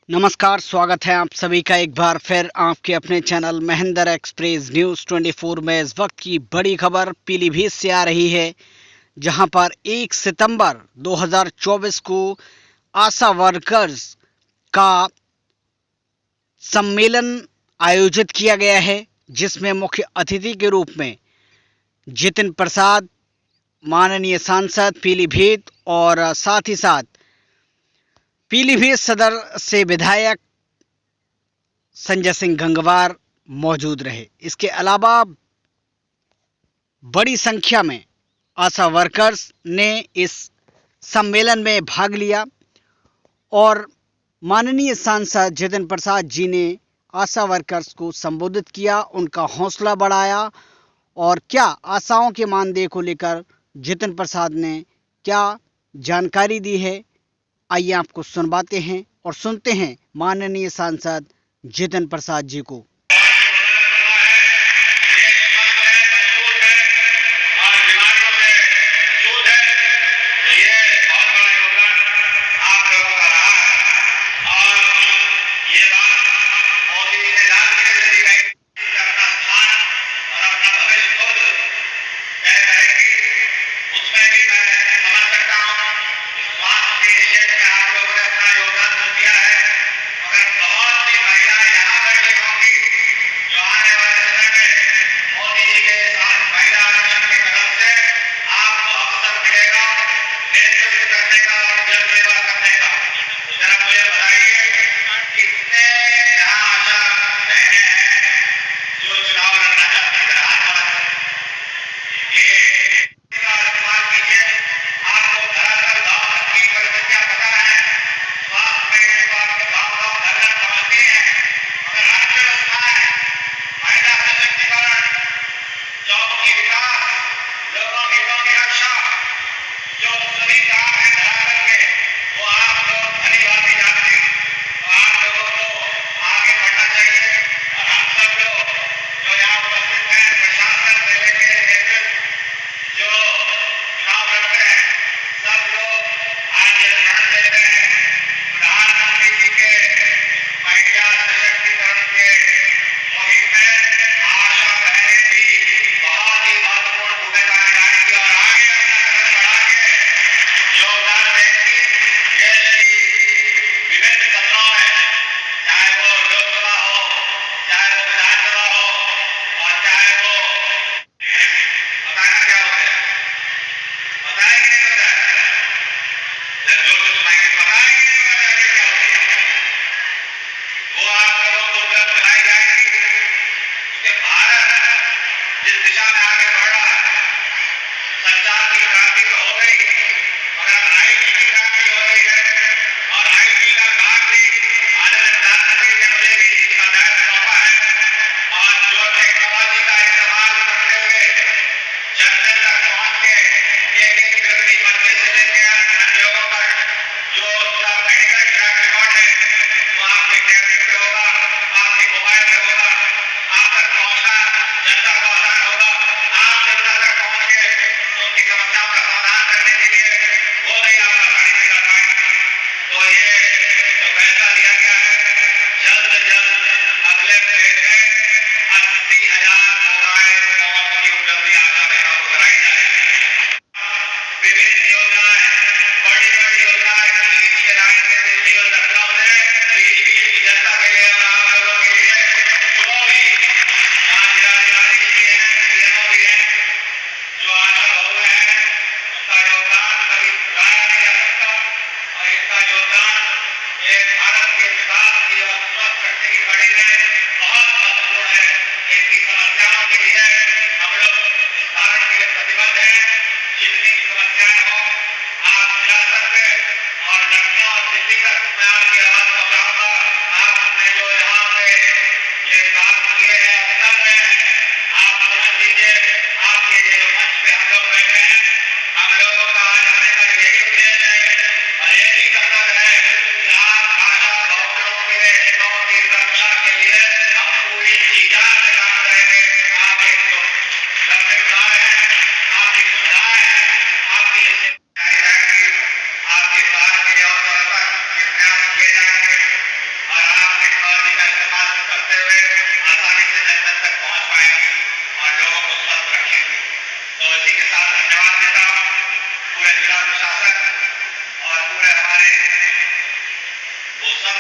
नमस्कार, स्वागत है आप सभी का एक बार फिर आपके अपने चैनल महेंद्र एक्सप्रेस न्यूज़ 24 में। इस वक्त की बड़ी खबर पीलीभीत से आ रही है, जहां पर 1 सितंबर 2024 को आशा वर्कर्स का सम्मेलन आयोजित किया गया है, जिसमें मुख्य अतिथि के रूप में जितिन प्रसाद, माननीय सांसद पीलीभीत, और साथ ही साथ पीलीभीत सदर से विधायक संजय सिंह गंगवार मौजूद रहे। इसके अलावा बड़ी संख्या में आशा वर्कर्स ने इस सम्मेलन में भाग लिया और माननीय सांसद जितिन प्रसाद जी ने आशा वर्कर्स को संबोधित किया, उनका हौसला बढ़ाया। और क्या आशाओं के मानदेय को लेकर जितिन प्रसाद ने क्या जानकारी दी है, आइए आपको सुनवाते हैं और सुनते हैं माननीय सांसद जितिन प्रसाद जी को।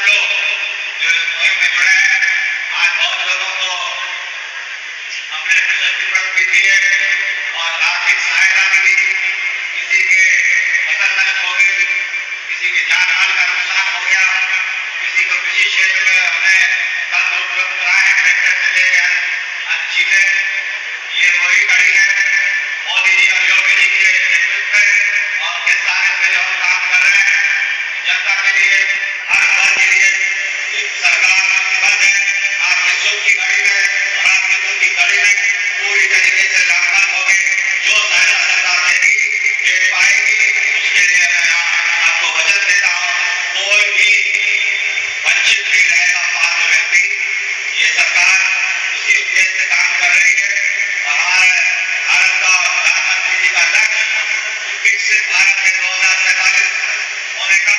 लोग जो इस मुहिम में जुड़े हैं, आज बहुत लोगों को हमने प्रशस्ति पत्र भी दिए और आर्थिक सहायता भी दी। किसी के फसल नष्ट हो गई, किसी के जान माल का नुकसान हो गया, किसी को कृषि क्षेत्र में हमने तंत्र उपलब्ध कराए हैं, ट्रैक्टर से लेकर अन्य चीजें। ये वही कड़ी है मोदी जी और योगी जी के नेतृत्व में और उनके सानिध्य में जो हम काम कर रहे हैं, जनता के लिए, हर वर्ग के लिए सरकार प्रतिबद्ध है। आपके सुख की घड़ी में और आपके दुख की घड़ी में पूरी तरीके से लाभवान होंगे। जो सहायता सरकार देगी, दे पाएगी, उसके लिए मैं आपको वचन देता हूँ, कोई भी वंचित नहीं रहेगा पात्र व्यक्ति। ये सरकार उसी उद्देश्य से काम कर रही है। हमारे भारत का प्रधानमंत्री जी का लक्ष्य विकसित भारत के 2047 होने का,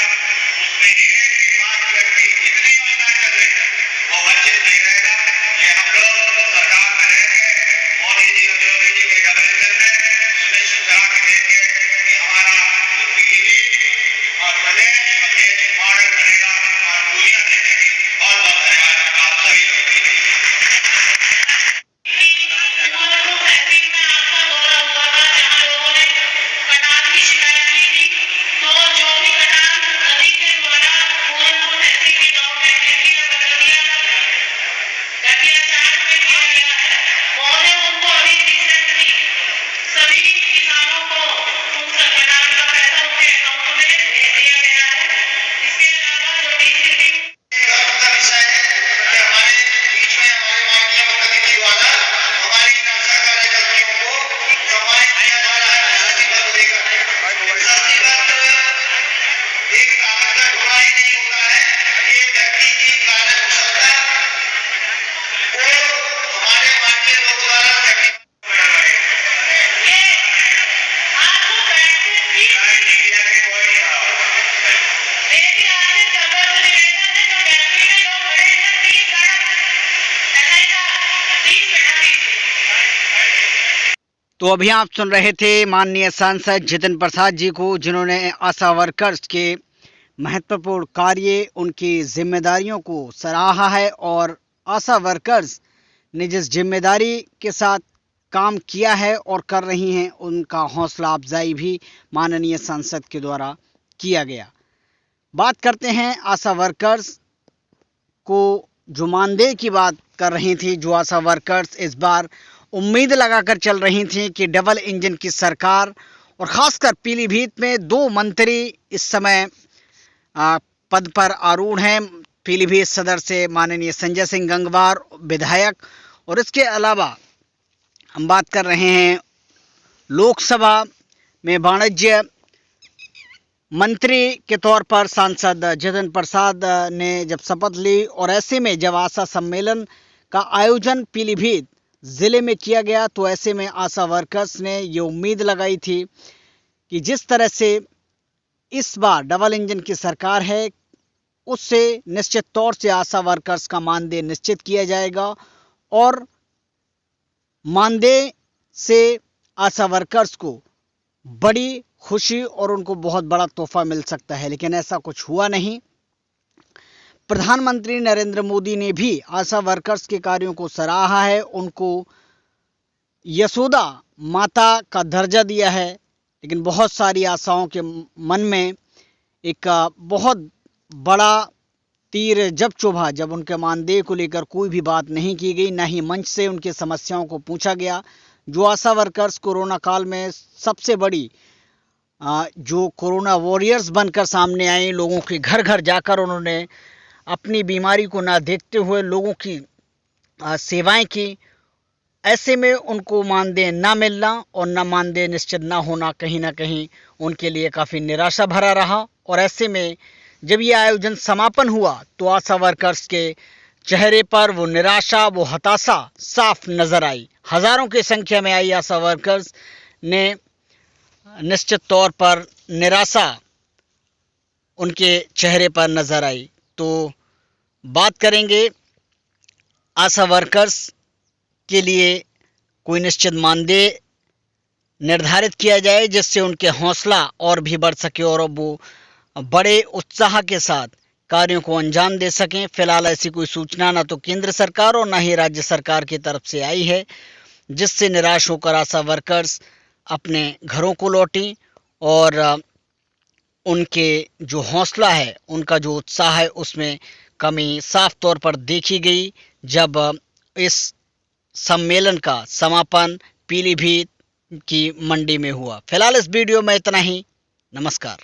उसमें एक भी पात्र व्यक्ति जितनी योजनाएं चल रही है वो वंचित नहीं रहेगा। ये हम लोग सरकार में रहेंगे, मोदी जी और योगी जी के गवर्नेंस में सुनिश्चित करा के देंगे कि हमारा पीलीभीत और प्रदेश मॉडल बनेगा और दुनिया देखेगी। बहुत बहुत धन्यवाद आप सभी लोग। तो अभी आप सुन रहे थे माननीय सांसद जितिन प्रसाद जी को, जिन्होंने आशा वर्कर्स के महत्वपूर्ण कार्य, उनकी जिम्मेदारियों को सराहा है और आशा वर्कर्स ने जिस जिम्मेदारी के साथ काम किया है और कर रही हैं, उनका हौसला अफजाई भी माननीय सांसद के द्वारा किया गया। बात करते हैं आशा वर्कर्स को जो मानदेय की बात कर रही थी, जो आशा वर्कर्स इस बार उम्मीद लगाकर चल रही थी कि डबल इंजन की सरकार और ख़ासकर पीलीभीत में 2 मंत्री इस समय पद पर आरूढ़ हैं। पीलीभीत सदर से माननीय संजय सिंह गंगवार विधायक, और इसके अलावा हम बात कर रहे हैं लोकसभा में वाणिज्य मंत्री के तौर पर सांसद जितिन प्रसाद ने जब शपथ ली, और ऐसे में जब आशा सम्मेलन का आयोजन पीलीभीत ज़िले में किया गया, तो ऐसे में आशा वर्कर्स ने ये उम्मीद लगाई थी कि जिस तरह से इस बार डबल इंजन की सरकार है, उससे निश्चित तौर से आशा वर्कर्स का मानदेय निश्चित किया जाएगा और मानदेय से आशा वर्कर्स को बड़ी खुशी और उनको बहुत बड़ा तोहफा मिल सकता है। लेकिन ऐसा कुछ हुआ नहीं। प्रधानमंत्री नरेंद्र मोदी ने भी आशा वर्कर्स के कार्यों को सराहा है, उनको यशोदा माता का दर्जा दिया है। लेकिन बहुत सारी आशाओं के मन में एक बहुत बड़ा तीर जब चुभा, जब उनके मानदेय को लेकर कोई भी बात नहीं की गई, ना ही मंच से उनकी समस्याओं को पूछा गया। जो आशा वर्कर्स कोरोना काल में सबसे बड़ी जो कोरोना वॉरियर्स बनकर सामने आए, लोगों के घर घर जाकर उन्होंने अपनी बीमारी को ना देखते हुए लोगों की सेवाएं की। ऐसे में उनको मानदेय ना मिलना और ना मानदेय निश्चित ना होना कहीं ना कहीं उनके लिए काफ़ी निराशा भरा रहा। और ऐसे में जब ये आयोजन समापन हुआ तो आशा वर्कर्स के चेहरे पर वो निराशा, वो हताशा साफ नज़र आई। हज़ारों की संख्या में आई आशा वर्कर्स ने निश्चित तौर पर निराशा उनके चेहरे पर नज़र आई। तो बात करेंगे आशा वर्कर्स के लिए कोई निश्चित मानदेय निर्धारित किया जाए, जिससे उनके हौसला और भी बढ़ सके और वो बड़े उत्साह के साथ कार्यों को अंजाम दे सकें। फिलहाल ऐसी कोई सूचना न तो केंद्र सरकार और न ही राज्य सरकार की तरफ से आई है, जिससे निराश होकर आशा वर्कर्स अपने घरों को लौटी और उनके जो हौसला है, उनका जो उत्साह है, उसमें कमी साफ तौर पर देखी गई जब इस सम्मेलन का समापन पीलीभीत की मंडी में हुआ। फिलहाल इस वीडियो में इतना ही। नमस्कार।